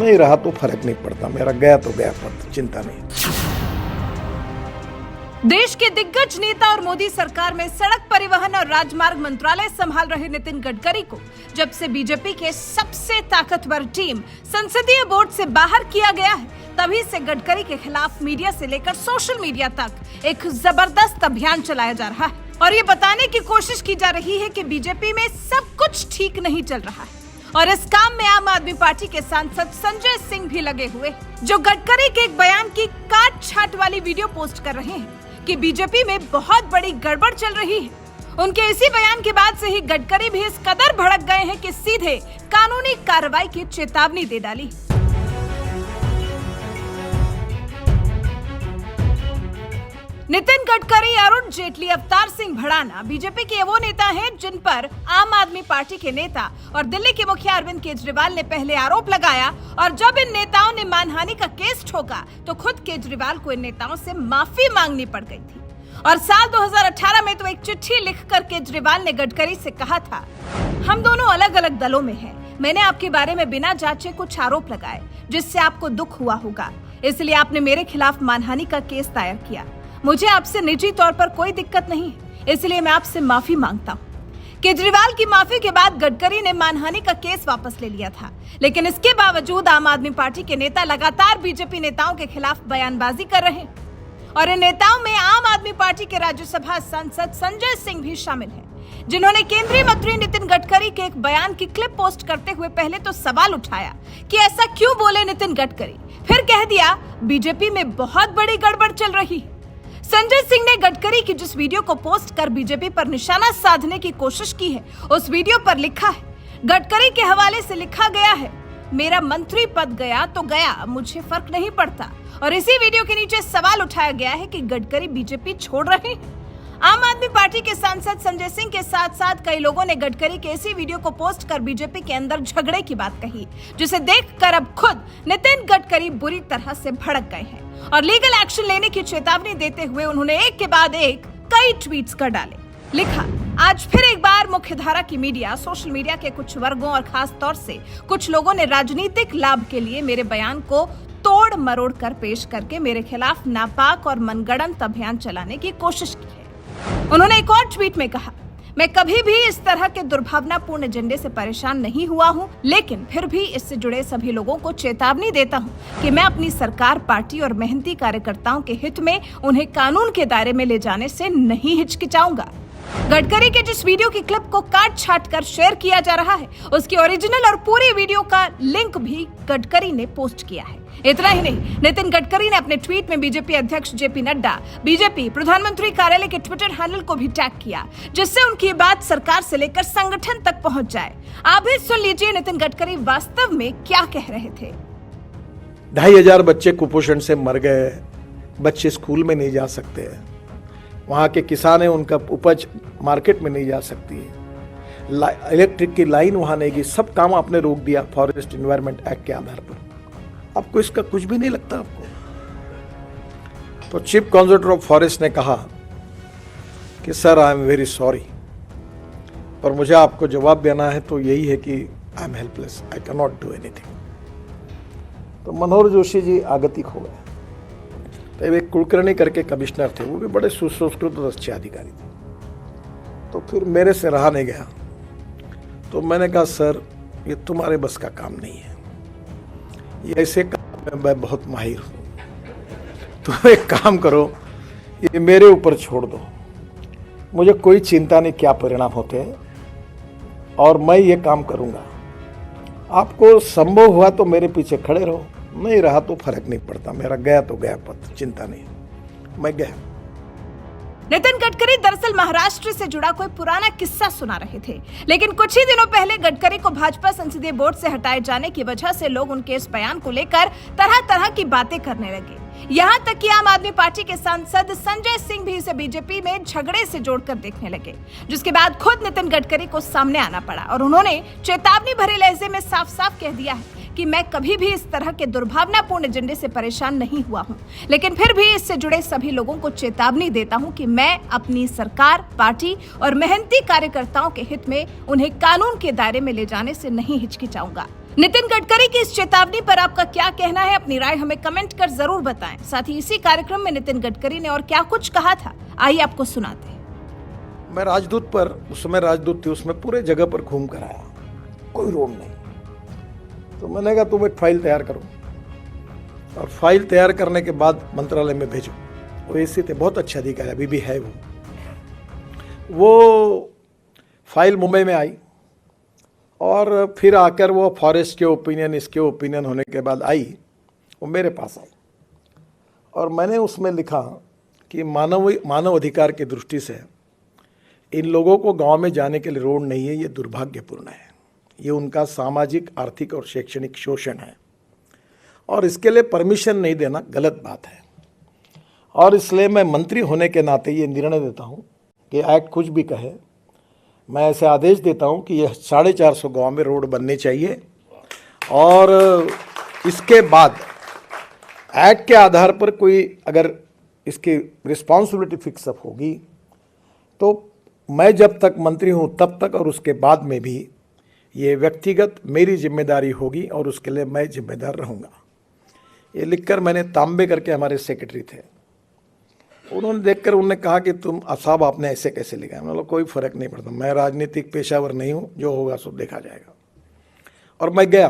नहीं रहा तो फर्क नहीं पड़ता, मेरा गया तो गया, पर चिंता नहीं। देश के दिग्गज नेता और मोदी सरकार में सड़क परिवहन और राजमार्ग मंत्रालय संभाल रहे नितिन गडकरी को जब से बीजेपी के सबसे ताकतवर टीम संसदीय बोर्ड से बाहर किया गया है, तभी से गडकरी के खिलाफ मीडिया से लेकर सोशल मीडिया तक एक जबरदस्त अभियान चलाया जा रहा है और ये बताने की कोशिश की जा रही है कि बीजेपी में सब कुछ ठीक नहीं चल रहा है। और इस काम में आम आदमी पार्टी के सांसद संजय सिंह भी लगे हुए, जो गडकरी के एक बयान की काट छाट वाली वीडियो पोस्ट कर रहे हैं कि बीजेपी में बहुत बड़ी गड़बड़ चल रही है। उनके इसी बयान के बाद से ही गडकरी भी इस कदर भड़क गए हैं कि सीधे कानूनी कार्रवाई की चेतावनी दे डाली। नितिन गडकरी, अरुण जेटली, अवतार सिंह भड़ाना बीजेपी के वो नेता हैं जिन पर आम आदमी पार्टी के नेता और दिल्ली के मुखिया अरविंद केजरीवाल ने पहले आरोप लगाया और जब इन नेताओं ने मानहानि का केस ठोका तो खुद केजरीवाल को इन नेताओं से माफी मांगनी पड़ गई थी। और साल 2018 में तो एक चिट्ठी लिखकर केजरीवाल ने गडकरी से कहा था, हम दोनों अलग अलग दलों में हैं। मैंने आपके बारे में बिना जांचे कुछ आरोप लगाए जिससे आपको दुख हुआ होगा, इसलिए आपने मेरे खिलाफ मानहानि का केस दायर किया। मुझे आपसे निजी तौर पर कोई दिक्कत नहीं है, इसलिए मैं आपसे माफी मांगता हूँ। केजरीवाल की माफी के बाद गडकरी ने मानहानि का केस वापस ले लिया था, लेकिन इसके बावजूद आम आदमी पार्टी के नेता लगातार बीजेपी नेताओं के खिलाफ बयानबाजी कर रहे हैं और इन नेताओं में आम आदमी पार्टी के राज्यसभा सांसद संजय सिंह भी शामिल हैं, जिन्होंने केंद्रीय मंत्री नितिन गडकरी के एक बयान की क्लिप पोस्ट करते हुए पहले तो सवाल उठाया कि ऐसा क्यों बोले नितिन गडकरी, फिर कह दिया बीजेपी में बहुत बड़ी गड़बड़ चल रही है। संजय सिंह ने गडकरी की जिस वीडियो को पोस्ट कर बीजेपी पर निशाना साधने की कोशिश की है, उस वीडियो पर लिखा है, गडकरी के हवाले से लिखा गया है, मेरा मंत्री पद गया तो गया, मुझे फर्क नहीं पड़ता। और इसी वीडियो के नीचे सवाल उठाया गया है कि गडकरी बीजेपी छोड़ रहे हैं। आम आदमी पार्टी के सांसद संजय सिंह के साथ साथ कई लोगों ने गडकरी के इसी वीडियो को पोस्ट कर बीजेपी के अंदर झगड़े की बात कही, जिसे देखकर अब खुद नितिन गडकरी बुरी तरह से भड़क गए हैं और लीगल एक्शन लेने की चेतावनी देते हुए उन्होंने एक के बाद एक कई ट्वीट्स कर डाले। लिखा, आज फिर एक बार मुख्यधारा की मीडिया, सोशल मीडिया के कुछ वर्गों और खास तौर से कुछ लोगों ने राजनीतिक लाभ के लिए मेरे बयान को तोड़ मरोड़ कर पेश करके मेरे खिलाफ नापाक और मनगढ़ंत अभियान चलाने की कोशिश की है। उन्होंने एक और ट्वीट में कहा, मैं कभी भी इस तरह के दुर्भावनापूर्ण एजेंडे से परेशान नहीं हुआ हूं, लेकिन फिर भी इससे जुड़े सभी लोगों को चेतावनी देता हूं कि मैं अपनी सरकार, पार्टी और मेहनती कार्यकर्ताओं के हित में उन्हें कानून के दायरे में ले जाने से नहीं हिचकिचाऊंगा। गडकरी के जिस वीडियो की क्लिप को काट छाट कर शेयर किया जा रहा है, उसकी ओरिजिनल और पूरी वीडियो का लिंक भी गडकरी ने पोस्ट किया है। इतना ही नहीं, नितिन गडकरी ने अपने ट्वीट में बीजेपी अध्यक्ष जेपी नड्डा, बीजेपी प्रधानमंत्री कार्यालय के ट्विटर हैंडल को भी टैग किया, जिससे उनकी बात सरकार से लेकर संगठन तक पहुंच जाए। आप भी सुन लीजिए नितिन गडकरी वास्तव में क्या कह रहे थे। 2500 बच्चे कुपोषण से मर गए, बच्चे स्कूल में नहीं जा सकते, वहाँ के किसान हैं, उनका उपज मार्केट में नहीं जा सकती है, इलेक्ट्रिक की लाइन वहाँ नहीं गई, सब काम आपने रोक दिया फॉरेस्ट एनवायरनमेंट एक्ट के आधार पर। आपको इसका कुछ भी नहीं लगता आपको? तो चीफ कंजर्वेटर ऑफ फॉरेस्ट ने कहा कि sir I am very sorry, पर मुझे आपको जवाब देना है तो यही है कि I am helpless, I can not do anything. तो मनोहर जोशी जी आगतिक हो गए। तो एक कुलकर्णी करके कमिश्नर थे, वो भी बड़े सुसंस्कृत और अच्छे अधिकारी थे। तो फिर मेरे से रहा नहीं गया, तो मैंने कहा सर ये तुम्हारे बस का काम नहीं है, ये ऐसे काम में मैं बहुत माहिर हूँ, तुम एक काम करो, ये मेरे ऊपर छोड़ दो, मुझे कोई चिंता नहीं क्या परिणाम होते हैं और मैं ये काम करूँगा। आपको संभव हुआ तो मेरे पीछे खड़े रहो, नहीं रहा तो फर्क नहीं पड़ता, मेरा गया तो गया, पर चिंता नहीं, मैं गया। नितिन गडकरी दरअसल महाराष्ट्र से जुड़ा कोई पुराना किस्सा सुना रहे थे, लेकिन कुछ ही दिनों पहले गडकरी को भाजपा संसदीय बोर्ड से हटाए जाने की वजह से लोग उनके इस बयान को लेकर तरह तरह की बातें करने लगे। यहाँ तक कि आम आदमी पार्टी के सांसद संजय सिंह भी इसे बीजेपी में झगड़े से जोड़कर देखने लगे, जिसके बाद खुद नितिन गडकरी को सामने आना पड़ा और उन्होंने चेतावनी भरे लहजे में साफ साफ कह दिया है कि मैं कभी भी इस तरह के दुर्भावनापूर्ण एजेंडे से परेशान नहीं हुआ हूं, लेकिन फिर भी इससे जुड़े सभी लोगों को चेतावनी देता हूं कि मैं अपनी सरकार, पार्टी और मेहनती कार्यकर्ताओं के हित में उन्हें कानून के दायरे में ले जाने से नहीं हिचकिचाऊंगा। नितिन गडकरी की इस चेतावनी पर आपका क्या कहना है? अपनी राय हमें कमेंट कर जरूर बताएं। साथ ही इसी कार्यक्रम में नितिन गडकरी ने और क्या कुछ कहा था, आइए आपको सुनाते हैं। मैं राजदूत पर, उस समय राजदूत थी, उसमें पूरे जगह पर घूम कर आया, कोई रोड नहीं। तो मैंने कहा तुम एक फाइल तैयार करो और फाइल तैयार करने के बाद मंत्रालय में भेजो। वो ऐसे थे, बहुत अच्छे अधिकारी, अभी भी है वो फाइल मुंबई में आई और फिर आकर वो फॉरेस्ट के ओपिनियन, इसके ओपिनियन होने के बाद आई, वो मेरे पास आई और मैंने उसमें लिखा कि मानव अधिकार की दृष्टि से इन लोगों को गांव में जाने के लिए रोड नहीं है, ये दुर्भाग्यपूर्ण है, ये उनका सामाजिक, आर्थिक और शैक्षणिक शोषण है और इसके लिए परमिशन नहीं देना गलत बात है। और इसलिए मैं मंत्री होने के नाते ये निर्णय देता हूँ कि एक्ट कुछ भी कहे, मैं ऐसे आदेश देता हूँ कि यह 450 गांव में रोड बनने चाहिए और इसके बाद एक्ट के आधार पर कोई अगर इसकी रिस्पॉन्सिबिलिटी फिक्सअप होगी तो मैं जब तक मंत्री हूँ तब तक और उसके बाद में भी ये व्यक्तिगत मेरी जिम्मेदारी होगी और उसके लिए मैं जिम्मेदार रहूँगा। ये लिखकर मैंने तांबे करके, हमारे सेक्रेटरी थे, उन्होंने देखकर उन्होंने कहा कि तुम साहब आपने ऐसे कैसे लिखा? मतलब कोई फर्क नहीं पड़ता, मैं राजनीतिक पेशावर नहीं हूँ, जो होगा सो देखा जाएगा। और मैं गया,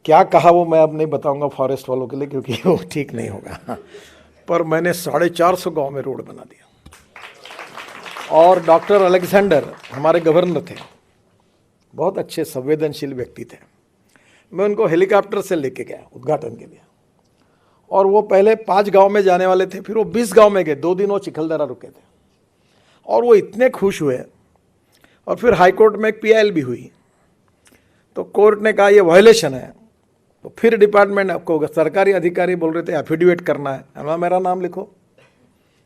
क्या कहा वो मैं अब नहीं बताऊंगा फॉरेस्ट वालों के लिए, क्योंकि वो ठीक नहीं होगा। पर मैंने 450 गांव में रोड बना दिया और डॉक्टर अलेक्जेंडर हमारे गवर्नर थे, बहुत अच्छे संवेदनशील व्यक्ति थे, मैं उनको हेलीकॉप्टर से लेके गया उद्घाटन के लिए और वो पहले 5 गांव में जाने वाले थे, फिर वो 20 गांव में गए। 2 दिन वो चिखलदरा रुके थे और वो इतने खुश हुए। और फिर हाईकोर्ट में एक PIL भी हुई, तो कोर्ट ने कहा ये वायलेशन है। तो फिर डिपार्टमेंट आपको, सरकारी अधिकारी बोल रहे थे एफिडेविट करना है, मेरा नाम लिखो,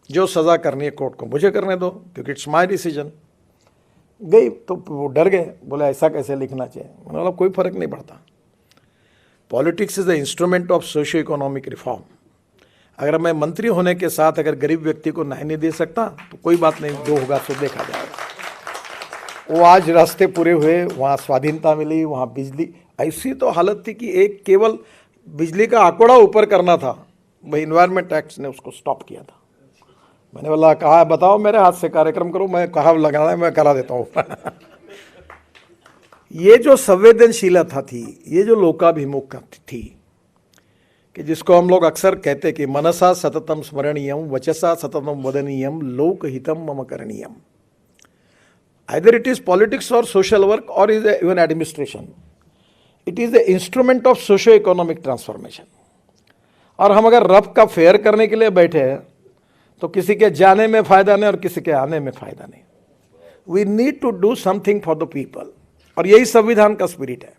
जो सज़ा करनी है कोर्ट को मुझे करने दो, क्योंकि इट्स माई डिसीजन। गई तो वो डर गए, बोले ऐसा कैसे लिखना चाहिए? मतलब कोई फर्क नहीं पड़ता, politics is the instrument of socio economic reform. अगर मैं मंत्री होने के साथ अगर गरीब व्यक्ति को न्याय नहीं दे सकता तो कोई बात नहीं, जो होगा सो देखा जाएगा। वो आज रास्ते पूरे हुए, वहाँ स्वाधीनता मिली, वहाँ बिजली, ऐसी तो हालत थी कि एक केवल बिजली का आंकड़ा ऊपर करना था, वही इन्वायरमेंट एक्ट ने उसको स्टॉप किया था। मैंने बोला कहा बताओ मेरे हाथ से कार्यक्रम करो, मैं कहा लगाना है मैं करा देता हूँ। ये जो संवेदनशीलता थी, ये जो लोकाभिमुख थी, कि जिसको हम लोग अक्सर कहते कि मनसा सततम स्मरणीयम वचसा सततम वदनीयम लोकहितम मम करणीयम। आइदर इट इज पॉलिटिक्स और सोशल वर्क और is even administration, it is the instrument of socio economic transformation. और हम अगर रब का फेयर करने के लिए बैठे हैं तो किसी के जाने में फायदा नहीं और किसी के आने में फायदा नहीं। We need to do something for the people, और यही संविधान का स्पिरिट है।